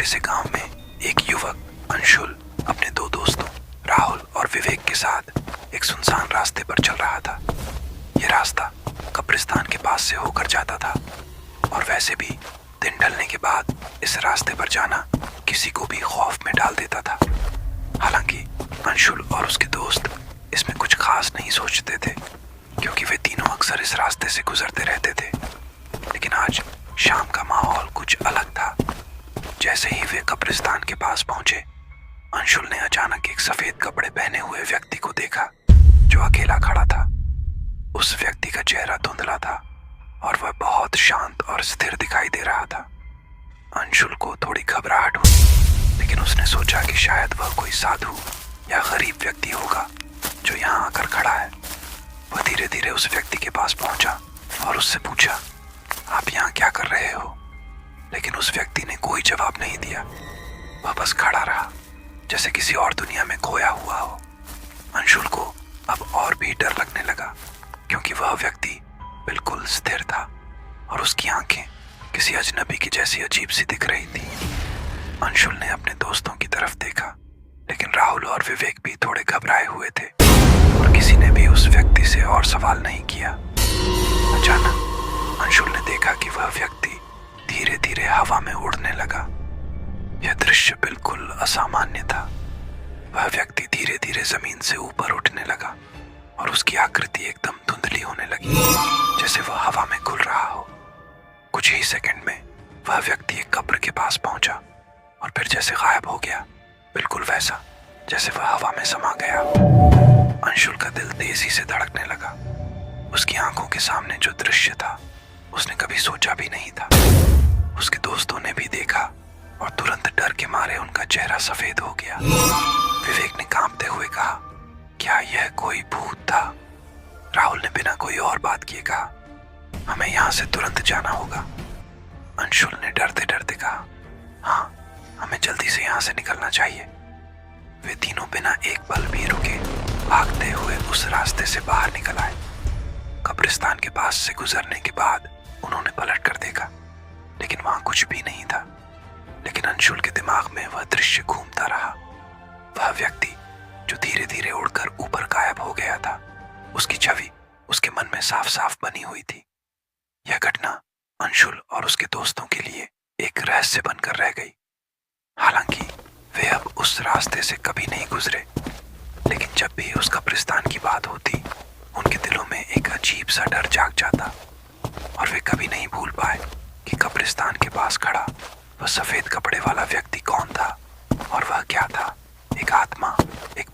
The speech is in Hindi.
छोटे से गांव में एक युवक अंशुल अपने दो दोस्तों राहुल और विवेक के साथ एक सुनसान रास्ते पर चल रहा था। यह रास्ता कब्रिस्तान के पास से होकर जाता था और वैसे भी दिन ढलने के बाद इस रास्ते पर जाना किसी को भी खौफ में डाल देता था। हालांकि अंशुल और उसके दोस्त इसमें कुछ खास नहीं सोचते थे क्योंकि वे तीनों अक्सर इस रास्ते से गुजरते रहते थे। लेकिन आज शाम का माहौल कुछ अलग था। जैसे ही वे कब्रिस्तान के पास पहुंचे, अंशुल ने अचानक एक सफेद कपड़े पहने हुए व्यक्ति को देखा जो अकेला खड़ा था। उस व्यक्ति का चेहरा धुंधला था और वह बहुत शांत और स्थिर दिखाई दे रहा था। अंशुल को थोड़ी घबराहट हुई, लेकिन उसने सोचा कि शायद वह कोई साधु या गरीब व्यक्ति होगा जो यहाँ आकर खड़ा है। वह धीरे धीरे उस व्यक्ति के पास पहुंचा और उससे पूछा, आप यहाँ क्या कर रहे हो? लेकिन उस व्यक्ति ने कोई जवाब नहीं दिया। वह बस खड़ा रहा जैसे किसी और दुनिया में खोया हुआ हो। अंशुल को अब और भी डर लगने लगा क्योंकि वह व्यक्ति बिल्कुल स्थिर था और उसकी आंखें किसी अजनबी की जैसी अजीब सी दिख रही थी। अंशुल ने अपने दोस्तों की तरफ देखा, लेकिन राहुल और विवेक भी थोड़े घबराए हुए थे और किसी ने भी उस व्यक्ति से और सवाल नहीं किया। अचानक अंशुल ने देखा कि वह व्यक्ति धीरे धीरे हवा में उड़ने लगा। यह दृश्य बिल्कुल असामान्य था। वह व्यक्ति धीरे धीरे जमीन से ऊपर उठने लगा और उसकी आकृति एकदम धुंधली होने लगी, जैसे वह हवा में घुल रहा हो। कुछ ही सेकंड में वह व्यक्ति एक कब्र के पास पहुंचा और फिर जैसे गायब हो गया, बिल्कुल वैसा जैसे वह हवा में समा गया। अंशुल का दिल तेजी से धड़कने लगा। उसकी आंखों के सामने जो दृश्य था उसने कभी सोचा भी नहीं था। उसके दोस्तों ने भी देखा और तुरंत डर के मारे उनका चेहरा सफेद हो गया। विवेक ने कांपते हुए कहा, क्या यह कोई भूत था? राहुल ने बिना कोई और बात किए कहा, हमें यहाँ से तुरंत जाना होगा। अंशुल ने डरते डरते कहा, हाँ, हमें जल्दी से यहाँ से निकलना चाहिए। वे तीनों बिना एक पल भी रुके भागते हुए उस रास्ते से बाहर निकल आए। कब्रिस्तान के पास से गुजरने के बाद उन्होंने पलट कर देखा, लेकिन वहां कुछ भी नहीं था। लेकिन अंशुल के दिमाग में वह दृश्य घूमता रहा। वह व्यक्ति जो धीरे धीरे उड़कर ऊपर गायब हो गया था, उसकी छवि उसके मन में साफ साफ बनी हुई थी। यह घटना अंशुल और उसके दोस्तों के लिए एक रहस्य बनकर रह गई। हालांकि वे अब उस रास्ते से कभी नहीं गुजरे, लेकिन जब भी उस कब्रिस्तान की बात होती, उनके दिलों में एक अजीब सा डर जाग जाता और वे कभी नहीं भूल पाए कि कब्रिस्तान के पास खड़ा वह सफेद कपड़े वाला व्यक्ति कौन था और वह क्या था, एक आत्मा, एक